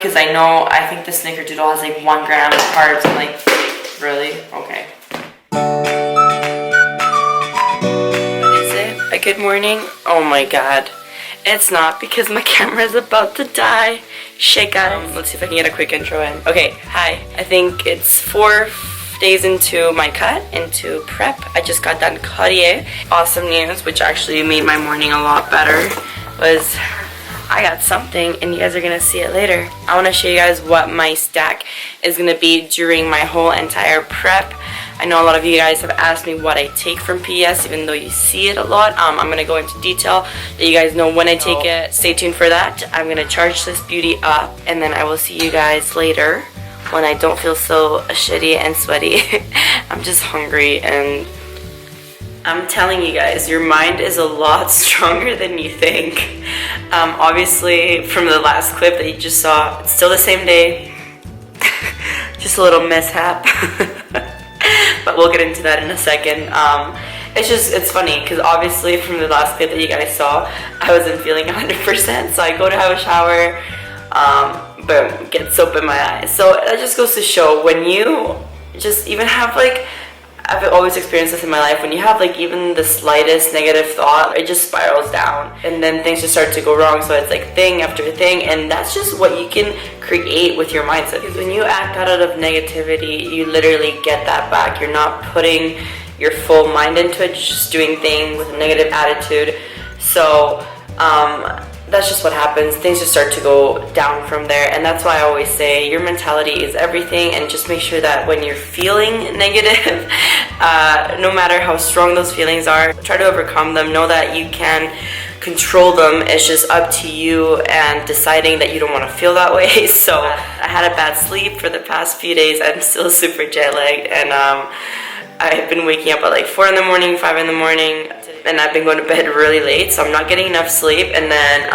because I think the snickerdoodle has like 1 gram of carbs. I'm like, really? Okay. What is it? A good morning? Oh my god. It's not, because my camera is about to die. Shit, guys. Let's see if I can get a quick intro in. Okay, hi. I think it's 4 days into my cut, into prep. I just got done Cartier. Awesome news, which actually made my morning a lot better, was I got something, and you guys are gonna see it later. I want to show you guys what my stack is gonna be during my whole entire prep. I know a lot of you guys have asked me what I take from PES, even though you see it a lot. I'm gonna go into detail that you guys know when I take it. Stay tuned for that. I'm gonna charge this beauty up, and then I will see you guys later when I don't feel so shitty and sweaty. I'm just hungry, and I'm telling you guys, your mind is a lot stronger than you think. Obviously, from the last clip that you just saw, it's still the same day. Just a little mishap. But we'll get into that in a second. It's funny, because obviously from the last clip that you guys saw, I wasn't feeling 100%. So I go to have a shower, boom, get soap in my eyes. So that just goes to show, when you just even have like, I've always experienced this in my life, when you have like even the slightest negative thought, it just spirals down, and then things just start to go wrong. So it's like thing after thing, and that's just what you can create with your mindset. Because when you act out of negativity, you literally get that back. You're not putting your full mind into it, you're just doing things with a negative attitude. So that's just what happens. Things just start to go down from there, and that's why I always say your mentality is everything. And just make sure that when you're feeling negative, no matter how strong those feelings are, try to overcome them. Know that you can control them. It's just up to you and deciding that you don't want to feel that way. So I had a bad sleep for the past few days. I'm still super jet lagged, and I've been waking up at like 4 in the morning, 5 in the morning, and I've been going to bed really late, so I'm not getting enough sleep. And then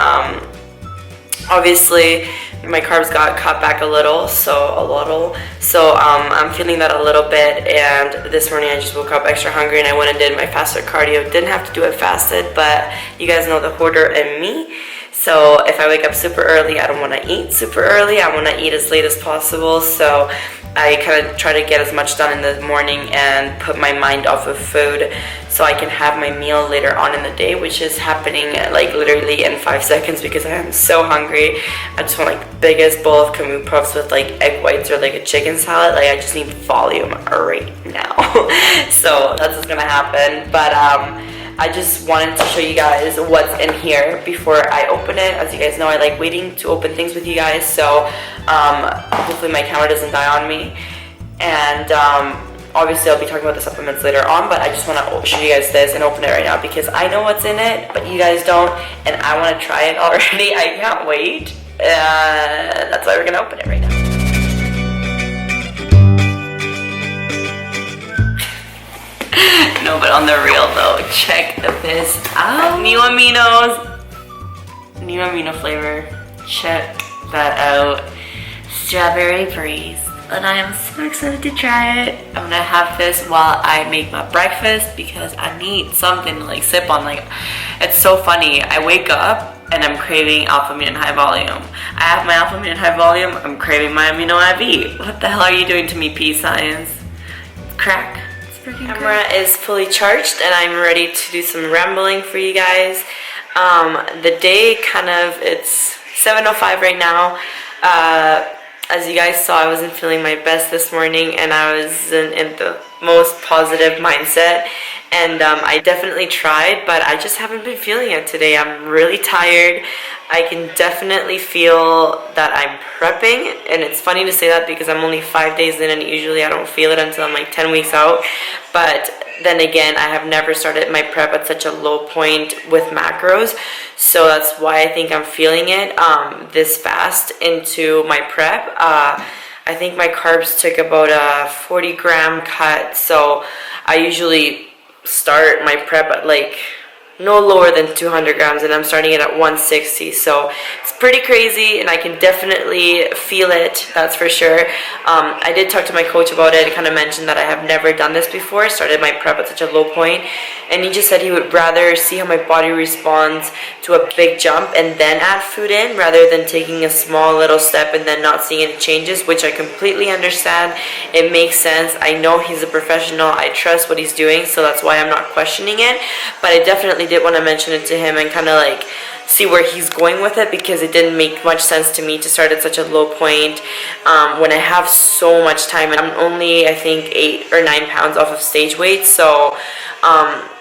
obviously my carbs got cut back a little, so I'm feeling that a little bit. And this morning I just woke up extra hungry, and I went and did my fasted cardio. Didn't have to do it fasted, but you guys know the hoarder in me. So if I wake up super early, I don't want to eat super early. I want to eat as late as possible. So I kind of try to get as much done in the morning and put my mind off of food, so I can have my meal later on in the day, which is happening like literally in 5 seconds, because I am so hungry. I just want like the biggest bowl of Camus puffs with like egg whites or like a chicken salad. Like I just need volume right now. So that's what's gonna happen. But I just wanted to show you guys what's in here before I open it. As you guys know, I like waiting to open things with you guys, so hopefully my camera doesn't die on me. And obviously I'll be talking about the supplements later on, but I just want to show you guys this and open it right now, because I know what's in it, but you guys don't, and I want to try it already. I can't wait. That's why we're going to open it right now. No, but on the real though, check this out. New amino flavor. Check that out. Strawberry breeze. And I am so excited to try it. I'm gonna have this while I make my breakfast, because I need something to like sip on. Like, it's so funny. I wake up and I'm craving Alpha Amino High Volume. I have my Alpha Amino High Volume. I'm craving my Amino IV. What the hell are you doing to me, P Science? Crack. Camera is fully charged, and I'm ready to do some rambling for you guys. The day it's 7:05 right now. As you guys saw, I wasn't feeling my best this morning, and I wasn't in the most positive mindset. And I definitely tried, but I just haven't been feeling it today. I'm really tired. I can definitely feel that I'm prepping, and it's funny to say that because I'm only 5 days in, and usually I don't feel it until I'm like 10 weeks out. But then again, I have never started my prep at such a low point with macros, so that's why I think I'm feeling it this fast into my prep. I think my carbs took about a 40-gram cut, so I usually start my prep at like no lower than 200 grams, and I'm starting it at 160. So it's pretty crazy, and I can definitely feel it, that's for sure. I did talk to my coach about it and kind of mentioned that I have never done this before. I started my prep at such a low point, and he just said he would rather see how my body responds to a big jump and then add food in, rather than taking a small little step and then not seeing any changes, which I completely understand. It makes sense. I know he's a professional. I trust what he's doing, so that's why I'm not questioning it. But I definitely did want to mention it to him and kind of like see where he's going with it, because it didn't make much sense to me to start at such a low point when I have so much time, and I'm only, I think, 8 or 9 pounds off of stage weight. So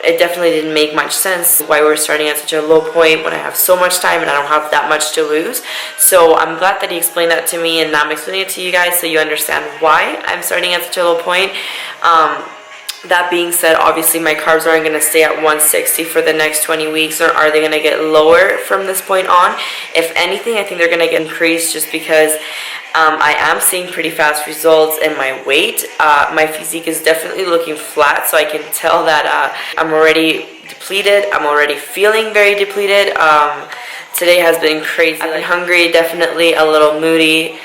it definitely didn't make much sense why we're starting at such a low point when I have so much time and I don't have that much to lose. So I'm glad that he explained that to me, and now I'm explaining it to you guys so you understand why I'm starting at such a low point. That being said, obviously my carbs aren't going to stay at 160 for the next 20 weeks, or are they going to get lower from this point on? If anything, I think they're going to get increased, just because I am seeing pretty fast results in my weight. My physique is definitely looking flat, so I can tell that I'm already depleted. I'm already feeling very depleted. Today has been crazy. I've been hungry, definitely a little moody.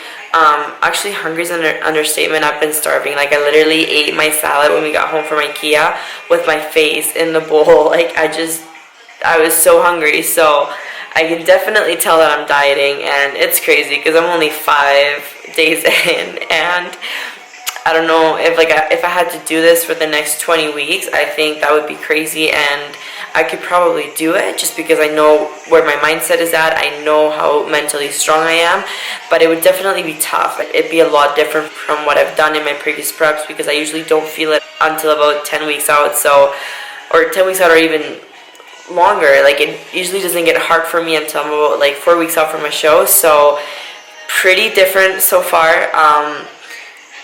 Actually, hungry is an understatement. I've been starving. Like, I literally ate my salad when we got home from IKEA with my face in the bowl. Like, I was so hungry. So I can definitely tell that I'm dieting, and it's crazy because I'm only 5 days in, and I don't know if if I had to do this for the next 20 weeks, I think that would be crazy, and I could probably do it just because I know where my mindset is at. I know how mentally strong I am, but it would definitely be tough. It'd be a lot different from what I've done in my previous preps, because I usually don't feel it until about 10 weeks out, or 10 weeks out, or even longer. Like, it usually doesn't get hard for me until I'm about like 4 weeks out from a show. So pretty different so far.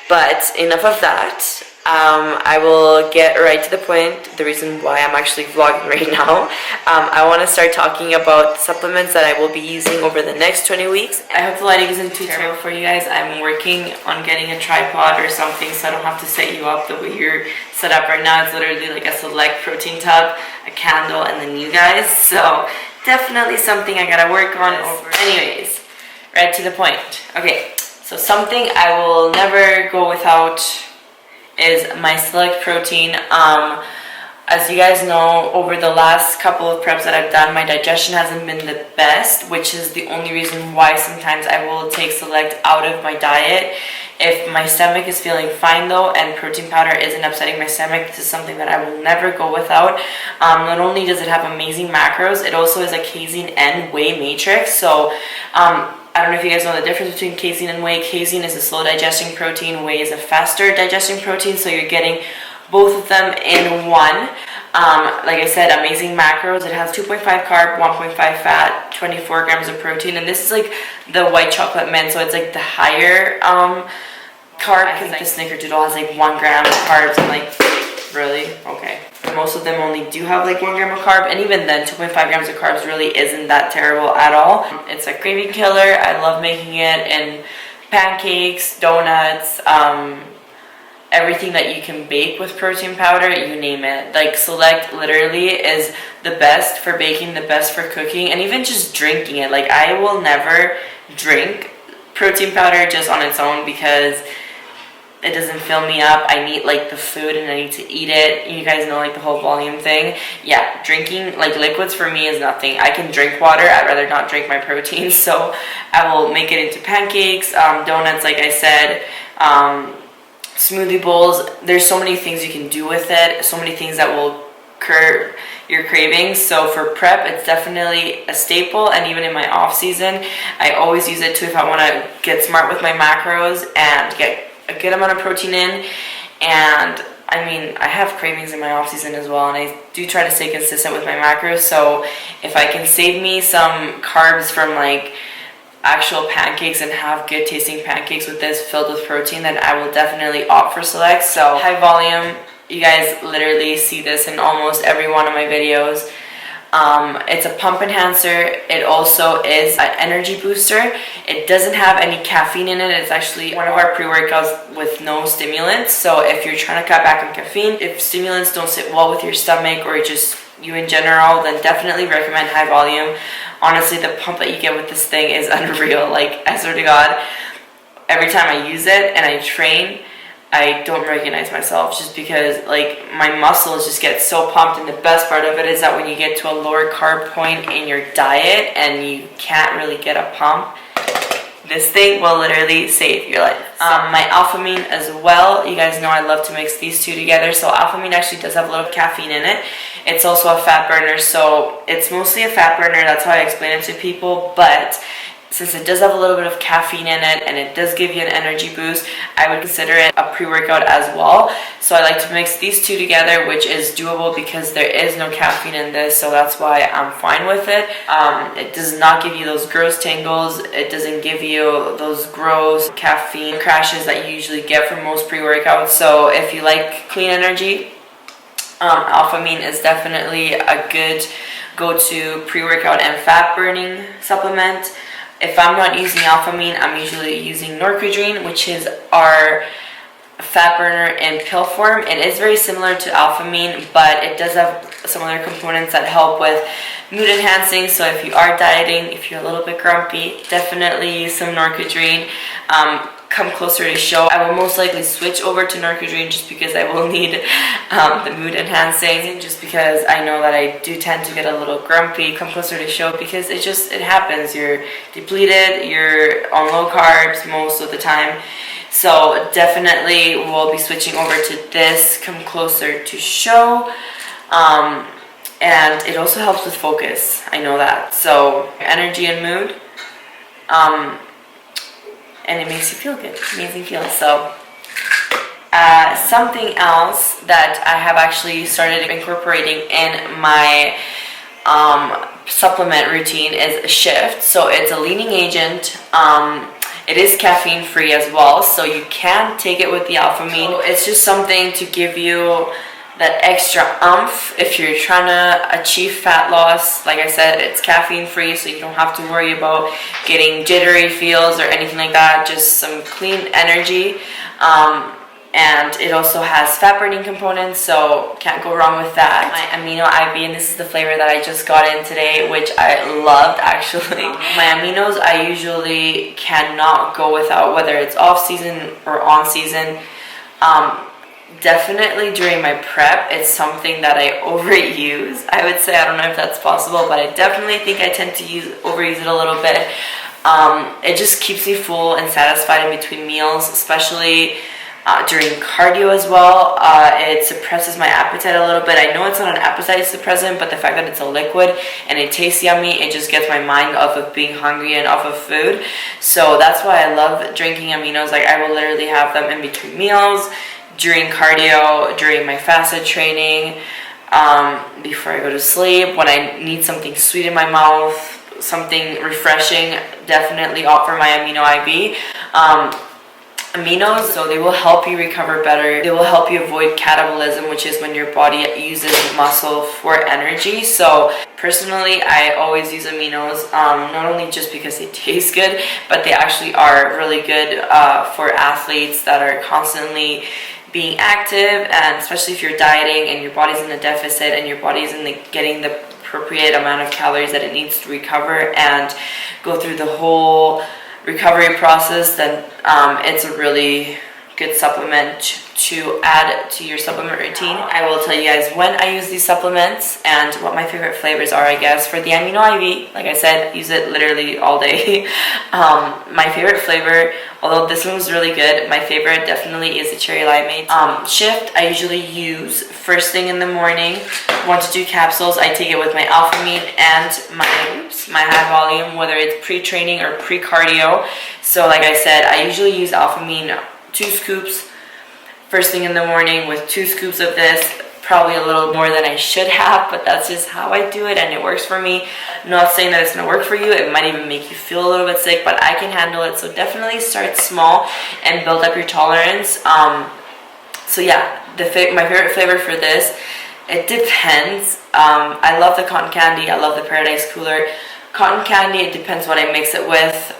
But enough of that. I will get right to the point, the reason why I'm actually vlogging right now. I want to start talking about supplements that I will be using over the next 20 weeks. I hope the lighting isn't too terrible for you guys. I'm working on getting a tripod or something so I don't have to set you up the way you're set up right now. It's literally like a Select protein tub, a candle, and then you guys. So definitely something I gotta work on. Anyways, right to the point. Okay, so something I will never go without is my Select protein. As you guys know, over the last couple of preps that I've done, my digestion hasn't been the best, which is the only reason why sometimes I will take Select out of my diet. If my stomach is feeling fine though, and protein powder isn't upsetting my stomach, this is something that I will never go without. Not only does it have amazing macros, it also is a casein and whey matrix. So I don't know if you guys know the difference between casein and whey. Casein is a slow digesting protein. Whey is a faster digesting protein. So you're getting both of them in one. Like I said, amazing macros. It has 2.5 carb, 1.5 fat, 24 grams of protein. And this is like the white chocolate mint. So it's like the higher carb. Because the snickerdoodle has like 1 gram of carbs. I'm like, really? Okay. Most of them only do have like 1 gram of carb, and even then 2.5 grams of carbs really isn't that terrible at all. It's a craving killer. I love making it in pancakes, donuts, everything that you can bake with protein powder, you name it. Like, Select literally is the best for baking, the best for cooking, and even just drinking it. Like, I will never drink protein powder just on its own because it doesn't fill me up. I need like the food and I need to eat it. You guys know, like, the whole volume thing. Yeah, drinking like liquids for me is nothing. I can drink water. I'd rather not drink my protein. So I will make it into pancakes, donuts, like I said, smoothie bowls. There's so many things you can do with it. So many things that will curb your cravings. So for prep, it's definitely a staple, and even in my off season, I always use it too if I want to get smart with my macros and get a good amount of protein in. And I mean, I have cravings in my off season as well, and I do try to stay consistent with my macros. So if I can save me some carbs from like actual pancakes and have good tasting pancakes with this filled with protein, then I will definitely opt for Select. So high volume, you guys literally see this in almost every one of my videos. It's a pump enhancer. It also is an energy booster. It doesn't have any caffeine in it. It's actually one of our pre-workouts with no stimulants. So if you're trying to cut back on caffeine, if stimulants don't sit well with your stomach, or it just you in general, then definitely recommend high volume. Honestly, the pump that you get with this thing is unreal. Like, I swear to God, every time I use it and I train, I don't recognize myself, just because like my muscles just get so pumped. And the best part of it is that when you get to a lower carb point in your diet and you can't really get a pump, this thing will literally save your life. My Alphamine as well. You guys know I love to mix these two together. So Alphamine actually does have a little caffeine in it. It's also a fat burner, so it's mostly a fat burner. That's how I explain it to people. But since it does have a little bit of caffeine in it and it does give you an energy boost, I would consider it a pre-workout as well. So I like to mix these two together, which is doable because there is no caffeine in this, so that's why I'm fine with it. It does not give you those gross tingles. It doesn't give you those gross caffeine crashes that you usually get from most pre-workouts. So if you like clean energy, Alphamine is definitely a good go-to pre-workout and fat burning supplement. If I'm not using Alphamine, I'm usually using Norcodrine, which is our fat burner in pill form. It is very similar to Alphamine, but it does have some other components that help with mood enhancing. So if you are dieting, if you're a little bit grumpy, definitely use some Norcodrine. Come closer to show, I will most likely switch over to Norcodrine just because I will need the mood enhancing, just because I know that I do tend to get a little grumpy come closer to show, because it happens. You're depleted, you're on low carbs most of the time. So definitely we'll be switching over to this come closer to show. And it also helps with focus, I know that. So energy and mood. And it makes you feel good, amazing feeling. So something else that I have actually started incorporating in my supplement routine is a Shift. So it's a leaning agent. It is caffeine free as well, so you can take it with the Alphamine. So it's just something to give you that extra oomph if you're trying to achieve fat loss. Like I said, it's caffeine free, so you don't have to worry about getting jittery feels or anything like that. Just some clean energy. And it also has fat burning components, so can't go wrong with that. My amino IV, and this is the flavor that I just got in today, which I loved actually. My aminos I usually cannot go without, whether it's off season or on season. Definitely during my prep, it's something that I overuse. I would say, I don't know if that's possible, but I definitely think I tend to overuse it a little bit. It just keeps me full and satisfied in between meals, especially during cardio as well. It suppresses my appetite a little bit. I know it's not an appetite suppressant, but the fact that it's a liquid and it tastes yummy, it just gets my mind off of being hungry and off of food. So that's why I love drinking aminos. Like, I will literally have them in between meals, during cardio, during my fasted training, before I go to sleep, when I need something sweet in my mouth, something refreshing, definitely opt for my amino IV. Aminos, so they will help you recover better. They will help you avoid catabolism, which is when your body uses muscle for energy. So personally, I always use aminos, not only just because they taste good, but they actually are really good for athletes that are constantly being active, and especially if you're dieting and your body's in a deficit and your body isn't getting the appropriate amount of calories that it needs to recover and go through the whole recovery process, then it's a really good supplement to add to your supplement routine. I will tell you guys when I use these supplements and what my favorite flavors are, I guess. For the amino IV, like I said, use it literally all day. My favorite flavor, although this one was really good, my favorite definitely is the cherry limeade. Shift, I usually use first thing in the morning. 1 to 2 capsules. I take it with my Alphamine and my high volume, whether it's pre-training or pre-cardio. So like I said, I usually use Alphamine 2 scoops first thing in the morning with 2 scoops of this. Probably a little more than I should have, but that's just how I do it and it works for me. I'm not saying that it's gonna work for you. It might even make you feel a little bit sick, but I can handle it. So definitely start small and build up your tolerance. So yeah, my favorite flavor for this, it depends. I love the cotton candy. I love the Paradise Cooler. Cotton candy, it depends what I mix it with.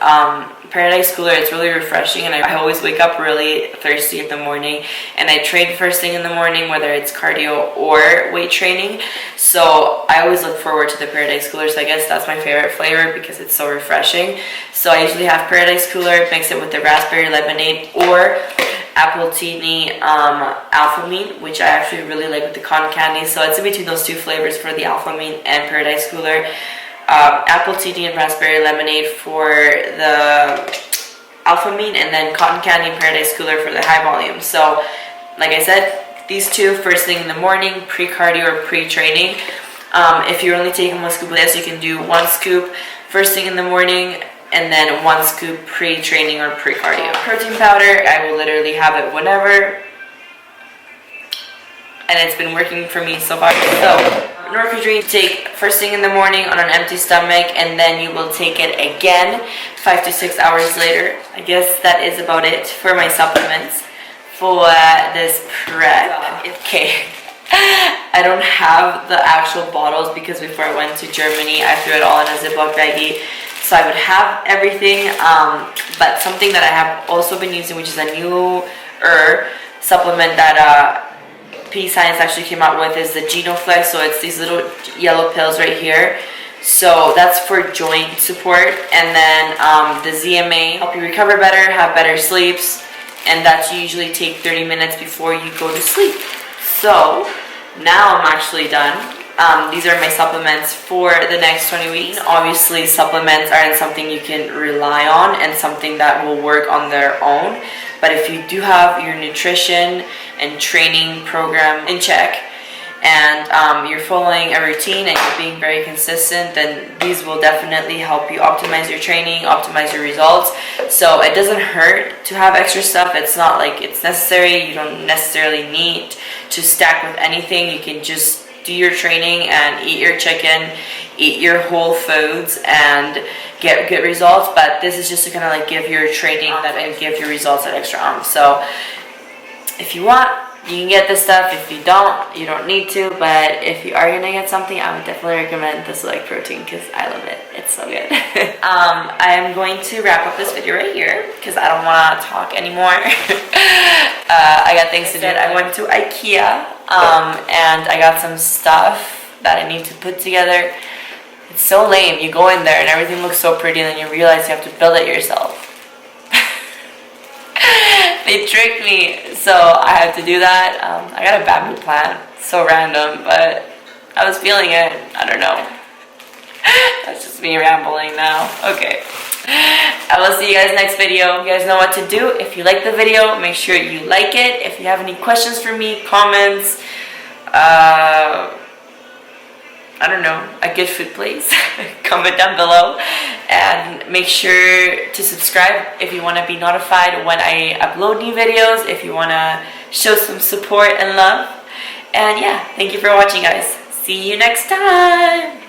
Paradise Cooler, it's really refreshing, and I always wake up really thirsty in the morning, and I train first thing in the morning, whether it's cardio or weight training. So I always look forward to the Paradise Cooler. So I guess that's my favorite flavor because it's so refreshing. So I usually have Paradise Cooler, mix it with the raspberry lemonade or Appletini Alphamine, which I actually really like with the cotton candy. So it's in between those two flavors for the Alphamine and Paradise Cooler. Appletini and raspberry lemonade for the Alphamine, and then cotton candy and Paradise Cooler for the high volume. So like I said, these two first thing in the morning, pre-cardio or pre-training. If you're only taking 1 scoop of this, you can do 1 scoop first thing in the morning, and then 1 scoop pre-training or pre-cardio. Protein powder, I will literally have it whenever, and it's been working for me so far. So, Norcodrine, take first thing in the morning on an empty stomach, and then you will take it again 5 to 6 hours later. I guess that is about it for my supplements for this prep. Okay. I don't have the actual bottles because before I went to Germany, I threw it all in a Ziploc baggie. So I would have everything, but something that I have also been using, which is a newer supplement that P Science actually came out with, is the Genoflex. So it's these little yellow pills right here. So that's for joint support. And then the ZMA help you recover better, have better sleeps, and that you usually take 30 minutes before you go to sleep. So now I'm actually done. These are my supplements for the next 20 weeks. Obviously, supplements aren't something you can rely on and something that will work on their own. But if you do have your nutrition and training program in check, and you're following a routine and you're being very consistent, then these will definitely help you optimize your training, optimize your results. So it doesn't hurt to have extra stuff. It's not like it's necessary. You don't necessarily need to stack with anything. You can just do your training and eat your chicken, eat your whole foods, and get good results. But this is just to kind of like give your training that and give your results that extra oomph. So if you want, you can get this stuff. If you don't, you don't need to. But if you are gonna get something, I would definitely recommend the Select Protein because I love it. It's so good. I am going to wrap up this video right here because I don't want to talk anymore. I got things to do. I went to IKEA and I got some stuff that I need to put together. It's so lame. You go in there and everything looks so pretty, and then you realize you have to build it yourself. They tricked me, so I had to do that. I got a bamboo plant, so random, but I was feeling it. I don't know. That's just me rambling now. Okay. I will see you guys next video. You guys know what to do. If you like the video, make sure you like it. If you have any questions for me, comments, I don't know, a good food place, comment down below, and make sure to subscribe if you want to be notified when I upload new videos, if you want to show some support and love. And yeah, thank you for watching, guys. See you next time.